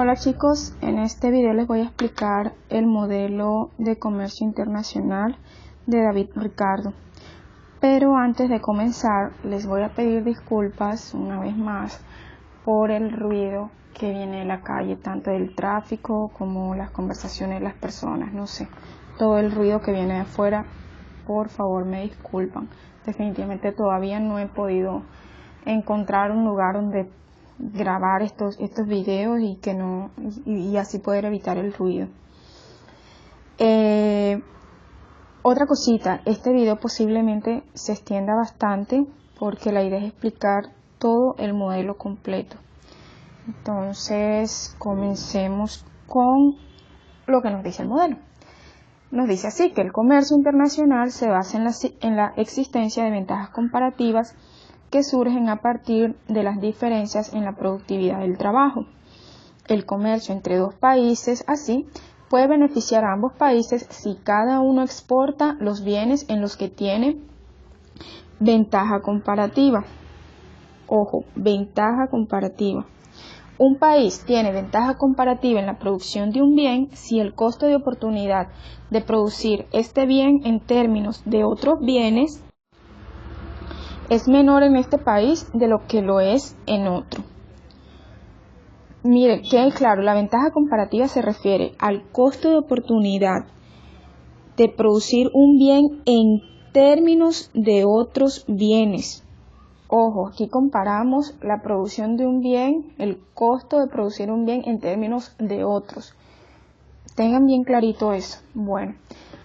Hola chicos, en este video les voy a explicar el modelo de comercio internacional de David Ricardo. Pero antes de comenzar les voy a pedir disculpas una vez más por el ruido que viene de la calle, tanto del tráfico como las conversaciones de las personas, no sé, todo el ruido que viene de afuera, por favor me disculpan. Definitivamente todavía no he podido encontrar un lugar donde grabar estos videos y así poder evitar el ruido. Otra cosita, este video posiblemente se extienda bastante porque la idea es explicar todo el modelo completo. Entonces comencemos con lo que nos dice el modelo. Nos dice así que el comercio internacional se basa en la existencia de ventajas comparativas que surgen a partir de las diferencias en la productividad del trabajo. El comercio entre dos países, así, puede beneficiar a ambos países si cada uno exporta los bienes en los que tiene ventaja comparativa. Ojo, ventaja comparativa. Un país tiene ventaja comparativa en la producción de un bien si el costo de oportunidad de producir este bien en términos de otros bienes es menor en este país de lo que lo es en otro. Mire, quede claro, la ventaja comparativa se refiere al costo de oportunidad de producir un bien en términos de otros bienes. Ojo, aquí comparamos la producción de un bien, el costo de producir un bien en términos de otros. Tengan bien clarito eso. Bueno.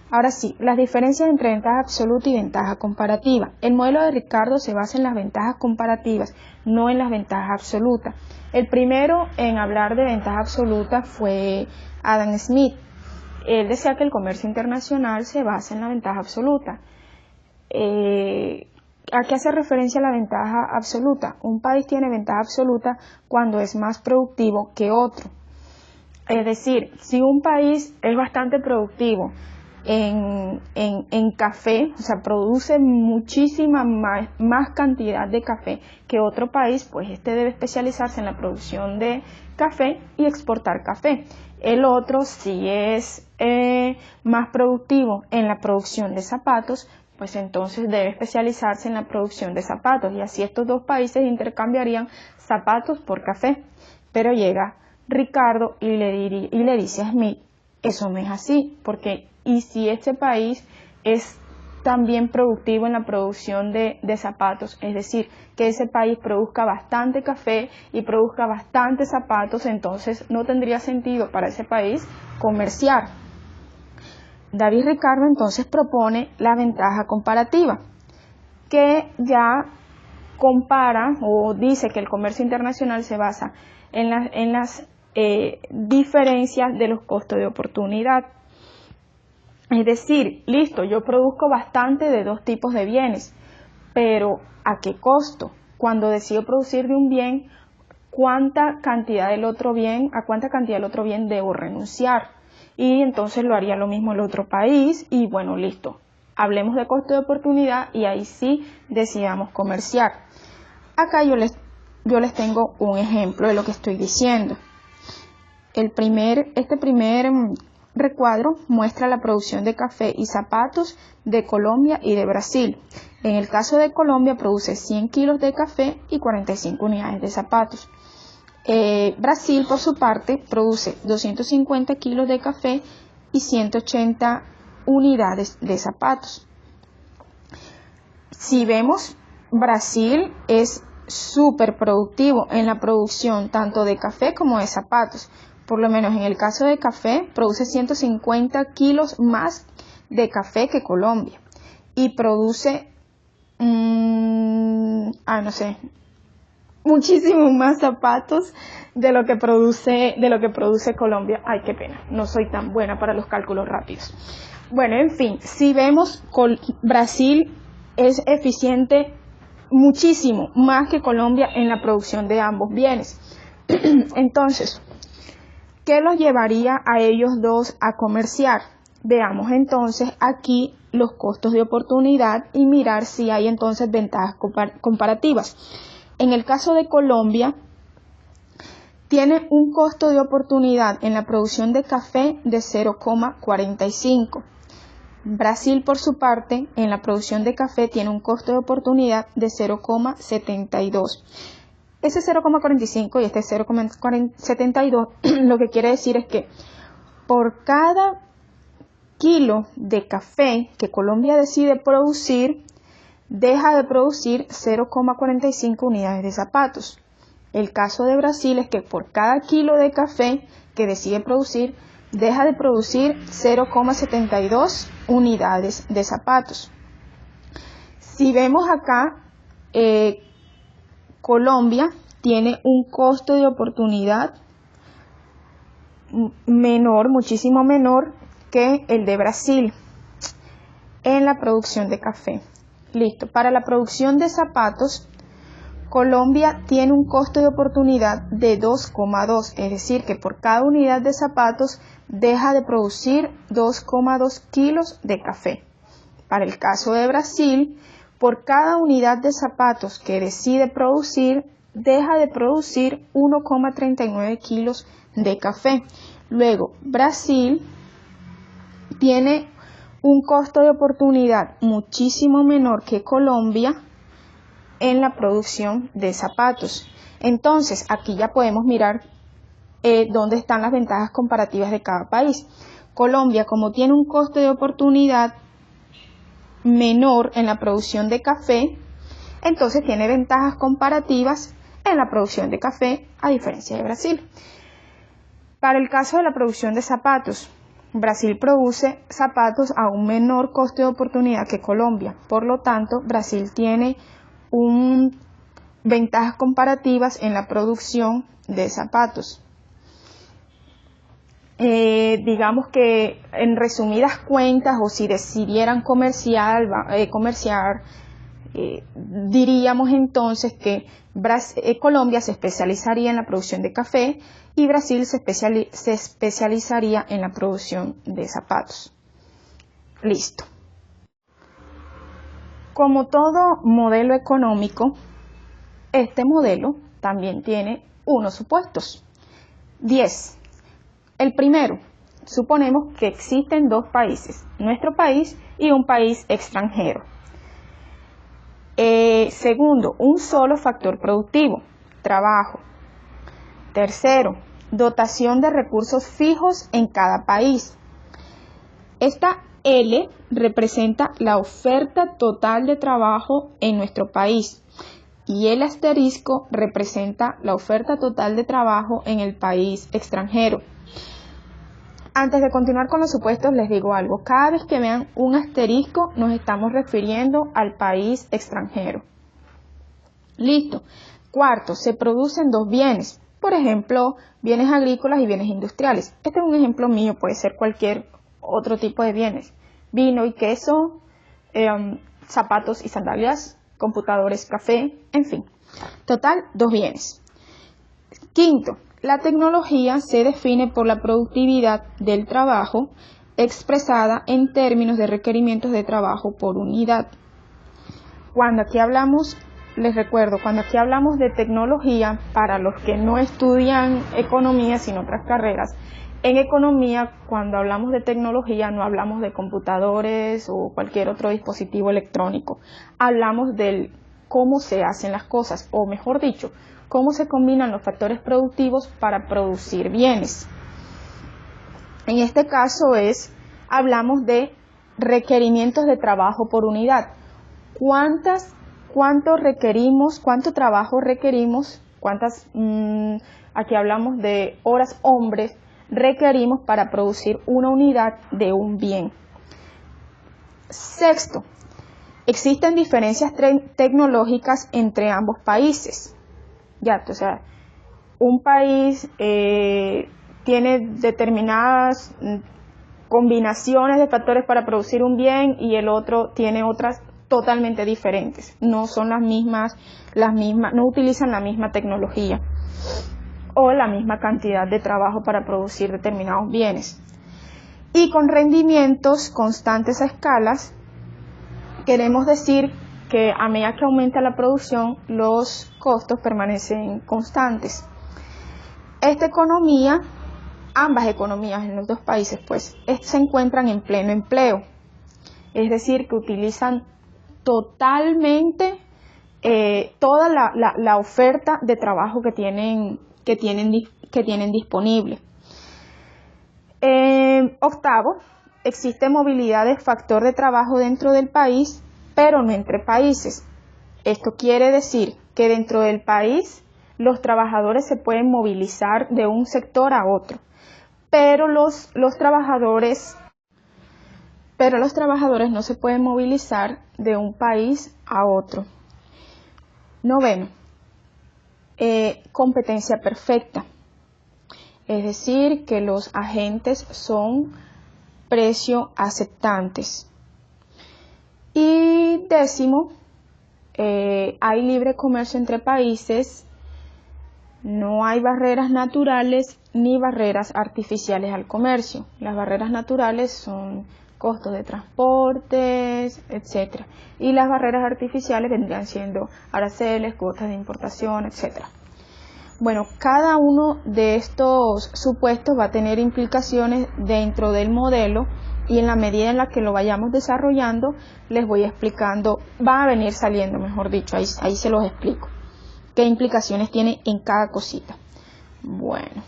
Ahora sí, las diferencias entre ventaja absoluta y ventaja comparativa. El modelo de Ricardo se basa en las ventajas comparativas, no en las ventajas absolutas. El primero en hablar de ventaja absoluta fue Adam Smith. Él decía que el comercio internacional se basa en la ventaja absoluta. ¿A qué hace referencia la ventaja absoluta? Un país tiene ventaja absoluta cuando es más productivo que otro. Es decir, si un país es bastante productivo en café, o sea, produce muchísima más cantidad de café que otro país, pues este debe especializarse en la producción de café y exportar café. El otro, si es más productivo en la producción de zapatos, pues entonces debe especializarse en la producción de zapatos, y así estos dos países intercambiarían zapatos por café. Pero llega Ricardo y le dice a Smith, eso no es así, porque y si este país es también productivo en la producción de zapatos, es decir, que ese país produzca bastante café y produzca bastantes zapatos, entonces no tendría sentido para ese país comerciar. David Ricardo entonces propone la ventaja comparativa, que ya compara o dice que el comercio internacional se basa en las diferencias de los costos de oportunidad. Es decir, listo, yo produzco bastante de dos tipos de bienes, pero ¿a qué costo? Cuando decido producir de un bien, ¿a cuánta cantidad del otro bien debo renunciar? Y entonces lo haría lo mismo el otro país y bueno, listo. Hablemos de costo de oportunidad y ahí sí decidamos comerciar. Acá yo les tengo un ejemplo de lo que estoy diciendo. Este primer recuadro muestra la producción de café y zapatos de Colombia y de Brasil. En el caso de Colombia produce 100 kilos de café y 45 unidades de zapatos. Brasil, por su parte, produce 250 kilos de café y 180 unidades de zapatos. Si vemos, Brasil es súper productivo en la producción tanto de café como de zapatos. Por lo menos en el caso de café, produce 150 kilos más de café que Colombia. Y produce, muchísimo más zapatos de lo que produce Colombia. Ay, qué pena, no soy tan buena para los cálculos rápidos. Bueno, en fin, si vemos, Brasil es eficiente muchísimo más que Colombia en la producción de ambos bienes. Entonces, ¿qué los llevaría a ellos dos a comerciar? Veamos entonces aquí los costos de oportunidad y mirar si hay entonces ventajas comparativas. En el caso de Colombia, tiene un costo de oportunidad en la producción de café de 0,45. Brasil, por su parte, en la producción de café tiene un costo de oportunidad de 0,72. Ese 0,45 y este 0,72 lo que quiere decir es que por cada kilo de café que Colombia decide producir, deja de producir 0,45 unidades de zapatos. El caso de Brasil es que por cada kilo de café que decide producir, deja de producir 0,72 unidades de zapatos. Si vemos acá, Colombia tiene un costo de oportunidad menor, muchísimo menor que el de Brasil en la producción de café. Listo. Para la producción de zapatos, Colombia tiene un costo de oportunidad de 2,2, es decir, que por cada unidad de zapatos deja de producir 2,2 kilos de café. Para el caso de Brasil, por cada unidad de zapatos que decide producir, deja de producir 1,39 kilos de café. Luego, Brasil tiene un costo de oportunidad muchísimo menor que Colombia en la producción de zapatos. Entonces, aquí ya podemos mirar dónde están las ventajas comparativas de cada país. Colombia, como tiene un costo de oportunidad menor en la producción de café, entonces tiene ventajas comparativas en la producción de café, a diferencia de Brasil. Para el caso de la producción de zapatos, Brasil produce zapatos a un menor costo de oportunidad que Colombia. Por lo tanto, Brasil tiene ventajas comparativas en la producción de zapatos. Digamos que en resumidas cuentas, o si decidieran comerciar, diríamos entonces que Colombia se especializaría en la producción de café y Brasil se especializaría en la producción de zapatos. Listo. Como todo modelo económico, este modelo también tiene unos supuestos. 10. El primero, suponemos que existen dos países, nuestro país y un país extranjero. Segundo, un solo factor productivo, trabajo. Tercero, dotación de recursos fijos en cada país. Esta L representa la oferta total de trabajo en nuestro país y el asterisco representa la oferta total de trabajo en el país extranjero. Antes de continuar con los supuestos, les digo algo. Cada vez que vean un asterisco, nos estamos refiriendo al país extranjero. Listo. Cuarto, se producen dos bienes. Por ejemplo, bienes agrícolas y bienes industriales. Este es un ejemplo mío, puede ser cualquier otro tipo de bienes. Vino y queso, zapatos y sandalias, computadores, café, en fin. Total, dos bienes. Quinto, la tecnología se define por la productividad del trabajo expresada en términos de requerimientos de trabajo por unidad. Cuando aquí hablamos, les recuerdo, cuando aquí hablamos de tecnología, para los que no estudian economía sino otras carreras, en economía cuando hablamos de tecnología no hablamos de computadores o cualquier otro dispositivo electrónico, hablamos del cómo se hacen las cosas, o mejor dicho, cómo se combinan los factores productivos para producir bienes. En este caso hablamos de requerimientos de trabajo por unidad. ¿Cuánto requerimos, cuánto trabajo requerimos, aquí hablamos de horas hombres, requerimos para producir una unidad de un bien? Sexto, existen diferencias tecnológicas entre ambos países. Ya, o sea, un país tiene determinadas combinaciones de factores para producir un bien y el otro tiene otras totalmente diferentes. No son las mismas, no utilizan la misma tecnología o la misma cantidad de trabajo para producir determinados bienes. Y con rendimientos constantes a escalas, queremos decir que a medida que aumenta la producción, los costos permanecen constantes. esta economía, ambas economías en los dos países, pues, se encuentran en pleno empleo. Es decir, que utilizan totalmente toda la oferta de trabajo que tienen disponible. Octavo, existe movilidad de factor de trabajo dentro del país, pero no entre países. Esto quiere decir que dentro del país los trabajadores se pueden movilizar de un sector a otro, pero los trabajadores no se pueden movilizar de un país a otro. Noveno, competencia perfecta. Es decir, que los agentes son precio aceptantes. Y décimo, hay libre comercio entre países, no hay barreras naturales ni barreras artificiales al comercio. Las barreras naturales son costos de transportes, etc. Y las barreras artificiales vendrían siendo aranceles, cuotas de importación, etc. Bueno, cada uno de estos supuestos va a tener implicaciones dentro del modelo y en la medida en la que lo vayamos desarrollando les voy explicando, va a venir saliendo, mejor dicho, ahí se los explico, qué implicaciones tiene en cada cosita. Bueno,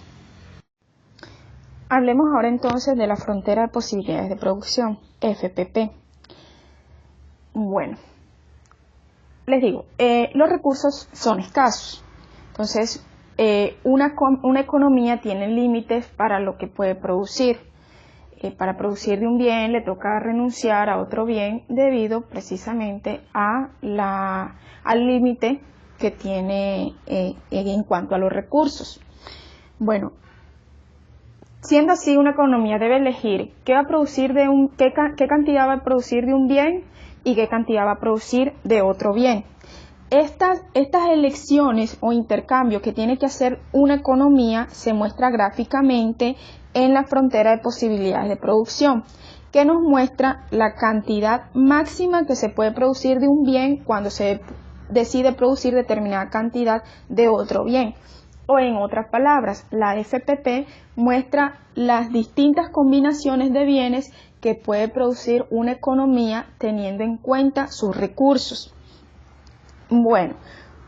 hablemos ahora entonces de la frontera de posibilidades de producción, FPP. Bueno, les digo, los recursos son escasos, entonces una economía tiene límites para lo que puede producir. Para producir de un bien le toca renunciar a otro bien debido precisamente al límite que tiene en cuanto a los recursos. Bueno, siendo así, una economía debe elegir qué cantidad va a producir de un bien y qué cantidad va a producir de otro bien. Estas elecciones o intercambios que tiene que hacer una economía se muestra gráficamente en la frontera de posibilidades de producción, que nos muestra la cantidad máxima que se puede producir de un bien cuando se decide producir determinada cantidad de otro bien. O en otras palabras, la FPP muestra las distintas combinaciones de bienes que puede producir una economía teniendo en cuenta sus recursos. Bueno,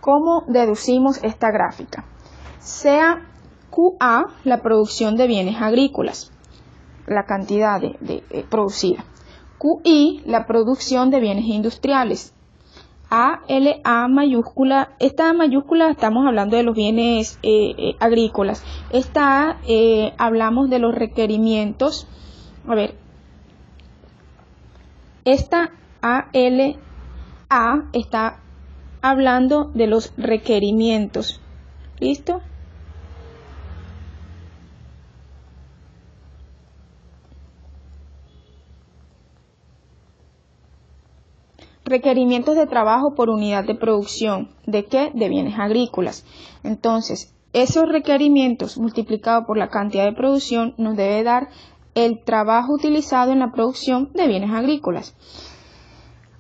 ¿cómo deducimos esta gráfica? Sea QA la producción de bienes agrícolas, la cantidad de producida. QI la producción de bienes industriales. ALA mayúscula, esta mayúscula estamos hablando de los bienes agrícolas. Esta hablamos de los requerimientos. A ver, esta ALA está hablando de los requerimientos. ¿Listo? Requerimientos de trabajo por unidad de producción. ¿De qué? De bienes agrícolas. Entonces, esos requerimientos multiplicados por la cantidad de producción nos debe dar el trabajo utilizado en la producción de bienes agrícolas.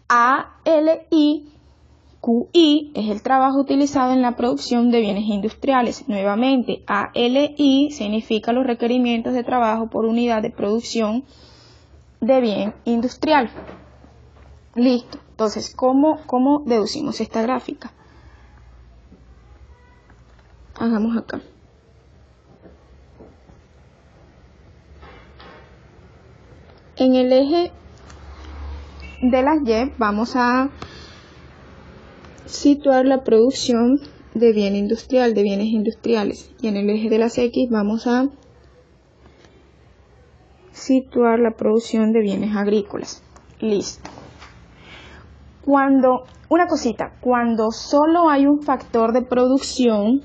ALI QI es el trabajo utilizado en la producción de bienes industriales. Nuevamente, ALI significa los requerimientos de trabajo por unidad de producción de bien industrial. Listo. Entonces, ¿cómo deducimos esta gráfica? Hagamos acá. En el eje de las Y vamos a situar la producción de bien industrial, de bienes industriales, y en el eje de las X vamos a situar la producción de bienes agrícolas. Listo. Cuando solo hay un factor de producción,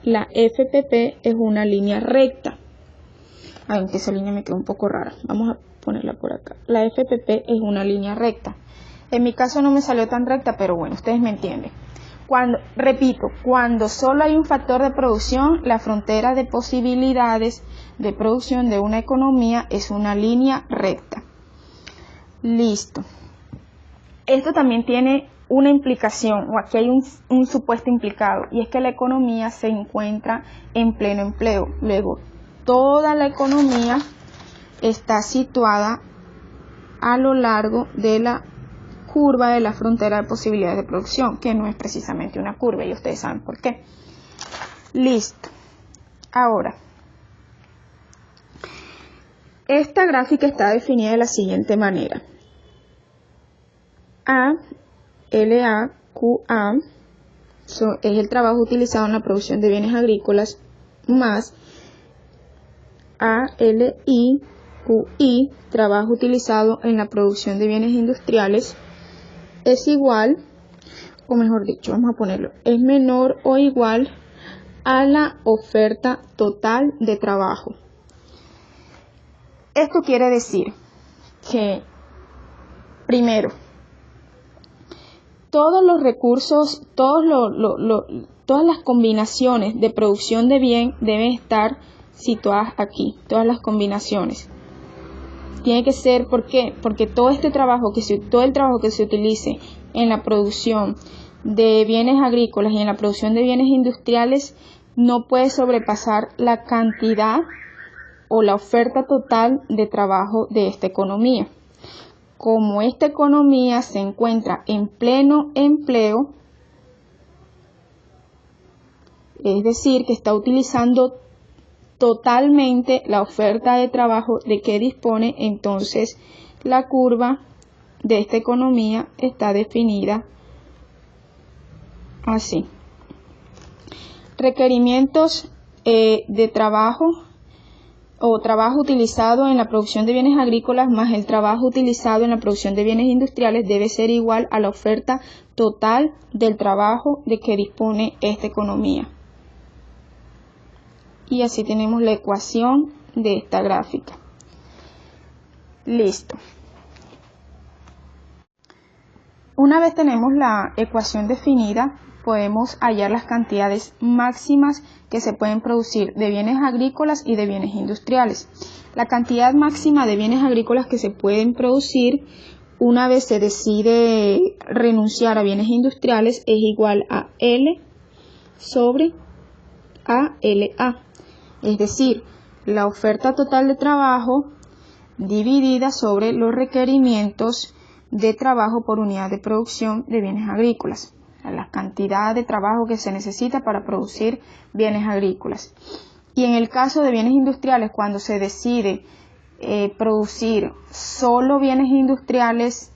la FPP es una línea recta. Aunque esa línea me quedó un poco rara, vamos a ponerla por acá. La FPP es una línea recta. En mi caso no me salió tan recta, pero bueno, ustedes me entienden. Cuando solo hay un factor de producción, la frontera de posibilidades de producción de una economía es una línea recta. Listo. Esto también tiene una implicación, o aquí hay un supuesto implicado, y es que la economía se encuentra en pleno empleo. Luego, toda la economía está situada a lo largo de la curva de la frontera de posibilidades de producción, que no es precisamente una curva, y ustedes saben por qué. Listo. Ahora, esta gráfica está definida de la siguiente manera. A, LA, QA es el trabajo utilizado en la producción de bienes agrícolas, más ALI, QI, trabajo utilizado en la producción de bienes industriales, es igual, o mejor dicho, vamos a ponerlo, es menor o igual a la oferta total de trabajo. Esto quiere decir que, primero, todos los recursos, todas las combinaciones de producción de bien deben estar situadas aquí, todas las combinaciones. Tiene que ser, ¿por qué? Porque todo el trabajo que se utilice en la producción de bienes agrícolas y en la producción de bienes industriales no puede sobrepasar la cantidad o la oferta total de trabajo de esta economía. Como esta economía se encuentra en pleno empleo, es decir, que está utilizando totalmente la oferta de trabajo de que dispone, entonces la curva de esta economía está definida así. Requerimientos de trabajo o trabajo utilizado en la producción de bienes agrícolas más el trabajo utilizado en la producción de bienes industriales debe ser igual a la oferta total del trabajo de que dispone esta economía. Y así tenemos la ecuación de esta gráfica. Listo. Una vez tenemos la ecuación definida, podemos hallar las cantidades máximas que se pueden producir de bienes agrícolas y de bienes industriales. La cantidad máxima de bienes agrícolas que se pueden producir una vez se decide renunciar a bienes industriales es igual a L sobre ALA, es decir, la oferta total de trabajo dividida sobre los requerimientos de trabajo por unidad de producción de bienes agrícolas. La cantidad de trabajo que se necesita para producir bienes agrícolas. Y en el caso de bienes industriales, cuando se decide producir solo bienes industriales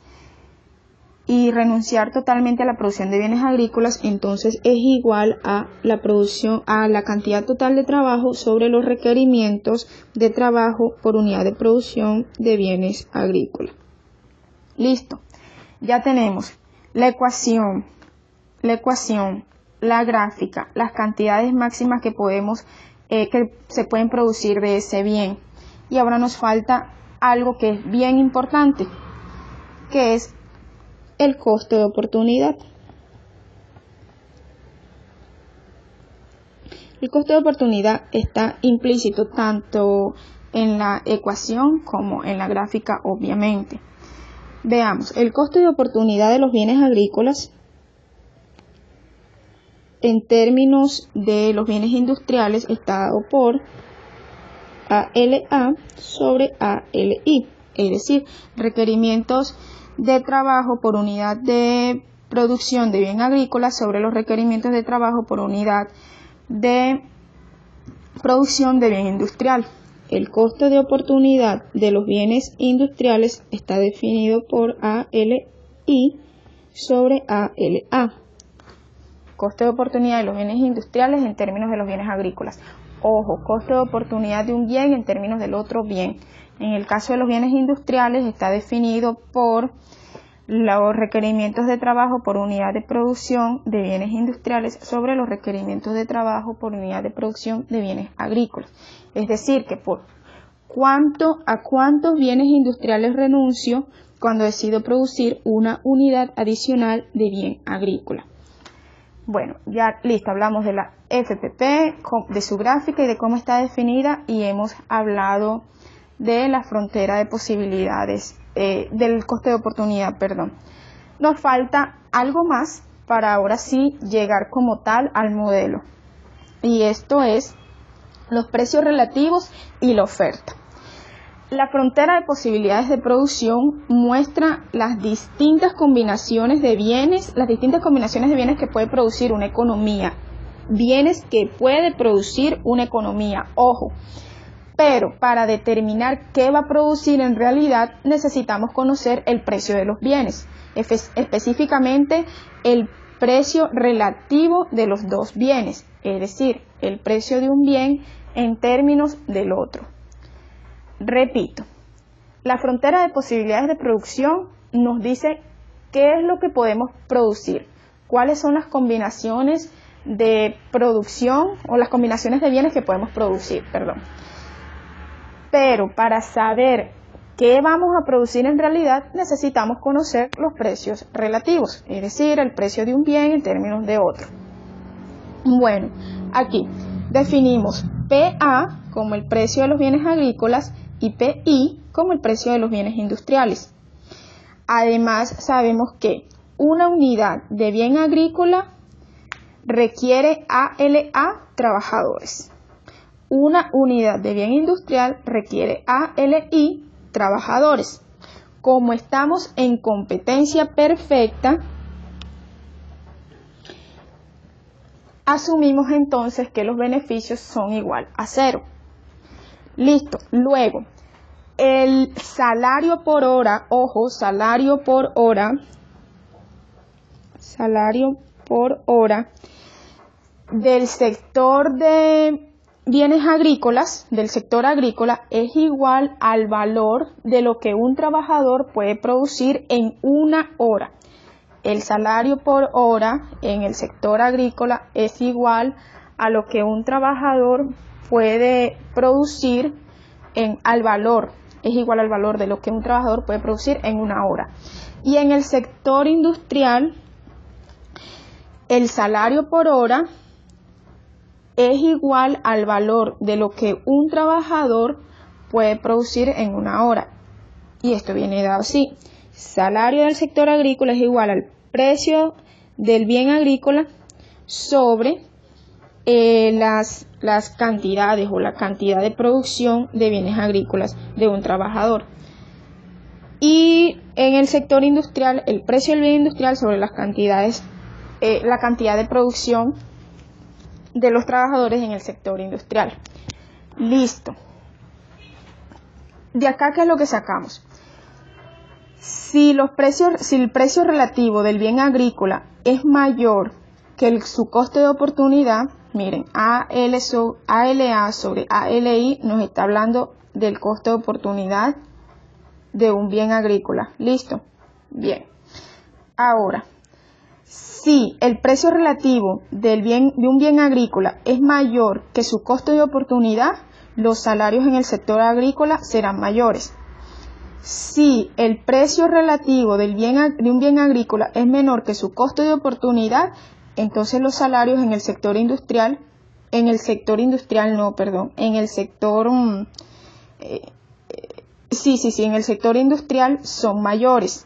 y renunciar totalmente a la producción de bienes agrícolas, entonces es igual a la producción, a la cantidad total de trabajo sobre los requerimientos de trabajo por unidad de producción de bienes agrícolas. Listo. Ya tenemos la ecuación, la gráfica, las cantidades máximas que se pueden producir de ese bien. Y ahora nos falta algo que es bien importante, que es el costo de oportunidad. El costo de oportunidad está implícito tanto en la ecuación como en la gráfica, obviamente. Veamos, el costo de oportunidad de los bienes agrícolas en términos de los bienes industriales está dado por ALA sobre ALI, es decir, requerimientos de trabajo por unidad de producción de bien agrícola sobre los requerimientos de trabajo por unidad de producción de bien industrial. El costo de oportunidad de los bienes industriales está definido por ALI sobre ALA. Costo de oportunidad de los bienes industriales en términos de los bienes agrícolas. Ojo, costo de oportunidad de un bien en términos del otro bien. En el caso de los bienes industriales está definido por los requerimientos de trabajo por unidad de producción de bienes industriales sobre los requerimientos de trabajo por unidad de producción de bienes agrícolas. Es decir, que por a cuántos bienes industriales renuncio cuando decido producir una unidad adicional de bien agrícola. Bueno, ya listo, hablamos de la FPP, de su gráfica y de cómo está definida, y hemos hablado de la frontera de posibilidades, del coste de oportunidad, perdón. Nos falta algo más para ahora sí llegar como tal al modelo. Y esto es los precios relativos y la oferta. La frontera de posibilidades de producción muestra las distintas combinaciones de bienes, que puede producir una economía. Bienes que puede producir una economía, ojo. Pero para determinar qué va a producir en realidad necesitamos conocer el precio de los bienes, específicamente el precio relativo de los dos bienes, es decir, el precio de un bien en términos del otro. Repito, la frontera de posibilidades de producción nos dice qué es lo que podemos producir, cuáles son las combinaciones de producción o las combinaciones de bienes que podemos producir, Pero para saber qué vamos a producir en realidad necesitamos conocer los precios relativos, es decir, el precio de un bien en términos de otro. Bueno, aquí definimos PA como el precio de los bienes agrícolas y PI como el precio de los bienes industriales. Además, sabemos que una unidad de bien agrícola requiere ALA trabajadores. Una unidad de bien industrial requiere ALI trabajadores. Como estamos en competencia perfecta, asumimos entonces que los beneficios son igual a 0. Listo. Luego, el salario por hora, ojo, salario por hora del sector de bienes agrícolas, del sector agrícola, es igual al valor de lo que un trabajador puede producir en una hora. El salario por hora en el sector agrícola es igual a lo que un trabajador puede producir es igual al valor de lo que un trabajador puede producir en una hora. Y en el sector industrial, el salario por hora es igual al valor de lo que un trabajador puede producir en una hora. Y esto viene dado así. Salario del sector agrícola es igual al precio del bien agrícola sobre las cantidades o la cantidad de producción de bienes agrícolas de un trabajador. Y en el sector industrial, el precio del bien industrial sobre las cantidades, la cantidad de producción de los trabajadores en el sector industrial. Listo. De acá, ¿qué es lo que sacamos? Si el precio relativo del bien agrícola es mayor que su coste de oportunidad, miren, ALA sobre ALI nos está hablando del coste de oportunidad de un bien agrícola. ¿Listo? Bien. Ahora, si el precio relativo de un bien agrícola es mayor que su costo de oportunidad, los salarios en el sector agrícola serán mayores. Si el precio relativo de un bien agrícola es menor que su costo de oportunidad, entonces los salarios en el sector industrial, en el sector industrial son mayores.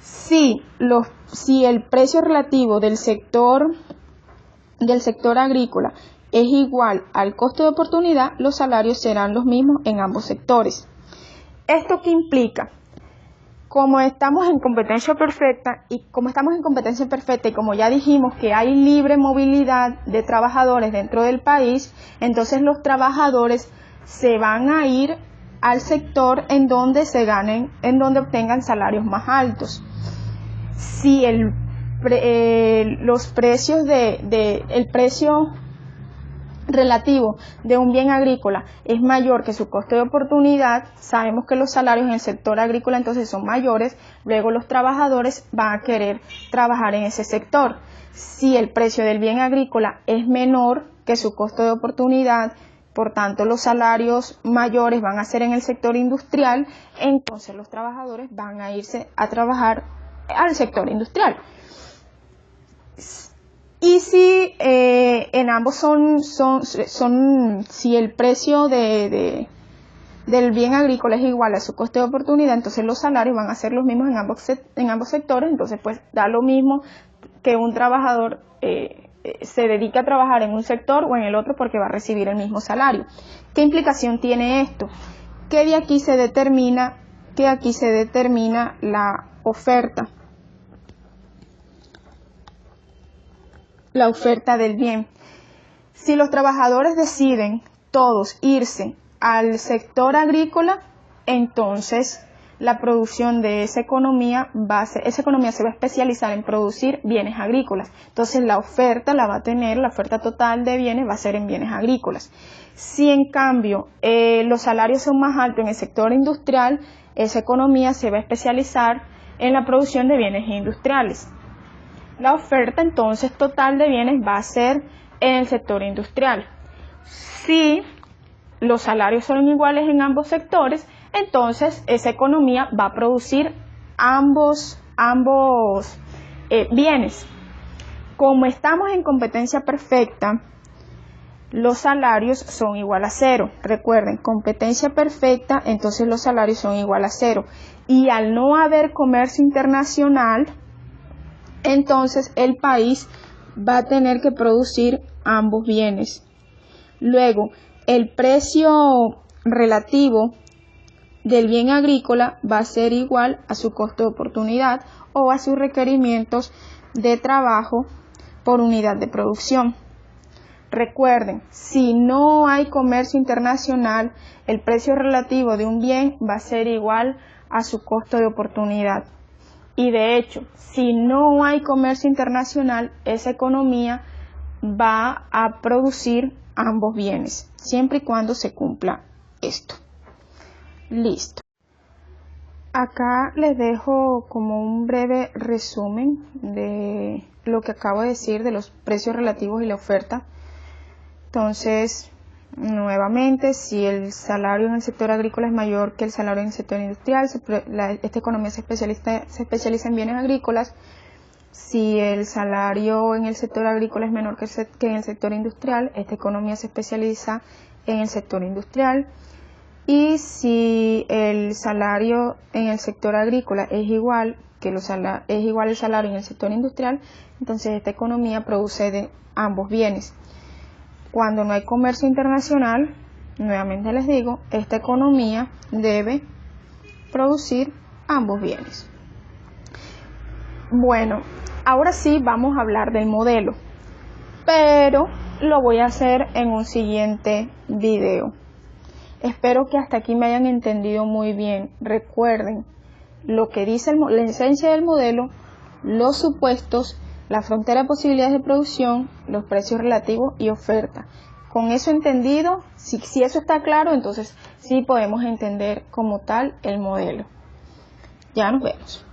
Si el precio relativo del sector agrícola es igual al costo de oportunidad, los salarios serán los mismos en ambos sectores. ¿Esto qué implica? Como estamos en competencia perfecta y como ya dijimos que hay libre movilidad de trabajadores dentro del país, entonces los trabajadores se van a ir al sector en donde obtengan salarios más altos. Si el precio relativo de un bien agrícola es mayor que su costo de oportunidad, sabemos que los salarios en el sector agrícola entonces son mayores, luego los trabajadores van a querer trabajar en ese sector. Si el precio del bien agrícola es menor que su costo de oportunidad, por tanto los salarios mayores van a ser en el sector industrial, entonces los trabajadores van a irse a trabajar al sector industrial. Y si en ambos si el precio de del bien agrícola es igual a su coste de oportunidad, entonces los salarios van a ser los mismos en ambos sectores, entonces pues da lo mismo que un trabajador se dedica a trabajar en un sector o en el otro porque va a recibir el mismo salario. ¿Qué implicación tiene esto? Que de aquí se determina la oferta del bien. Si los trabajadores deciden todos irse al sector agrícola, entonces la producción de esa economía se va a especializar en producir bienes agrícolas. Entonces la oferta total de bienes va a ser en bienes agrícolas. Si en cambio los salarios son más altos en el sector industrial, esa economía se va a especializar en la producción de bienes industriales. La oferta entonces total de bienes va a ser en el sector industrial. Si los salarios son iguales en ambos sectores, entonces esa economía va a producir ambos bienes. Como estamos en competencia perfecta, los salarios son igual a cero. Recuerden, competencia perfecta, entonces los salarios son igual a cero. Y al no haber comercio internacional, entonces el país va a tener que producir ambos bienes. Luego, el precio relativo del bien agrícola va a ser igual a su costo de oportunidad o a sus requerimientos de trabajo por unidad de producción. Recuerden, si no hay comercio internacional, el precio relativo de un bien va a ser igual a su costo de oportunidad. Y de hecho, si no hay comercio internacional, esa economía va a producir ambos bienes, siempre y cuando se cumpla esto. Listo. Acá les dejo como un breve resumen de lo que acabo de decir de los precios relativos y la oferta. Entonces, nuevamente, si el salario en el sector agrícola es mayor que el salario en el sector industrial, esta economía se especializa en bienes agrícolas. Si el salario en el sector agrícola es menor que en el sector industrial, esta economía se especializa en el sector industrial. Y si el salario en el sector agrícola es igual al salario en el sector industrial, entonces esta economía produce de ambos bienes. Cuando no hay comercio internacional, nuevamente les digo, esta economía debe producir ambos bienes. Bueno, ahora sí vamos a hablar del modelo, pero lo voy a hacer en un siguiente video. Espero que hasta aquí me hayan entendido muy bien. Recuerden lo que dice la esencia del modelo, los supuestos, la frontera de posibilidades de producción, los precios relativos y oferta. Con eso entendido, si eso está claro, entonces sí podemos entender como tal el modelo. Ya nos vemos.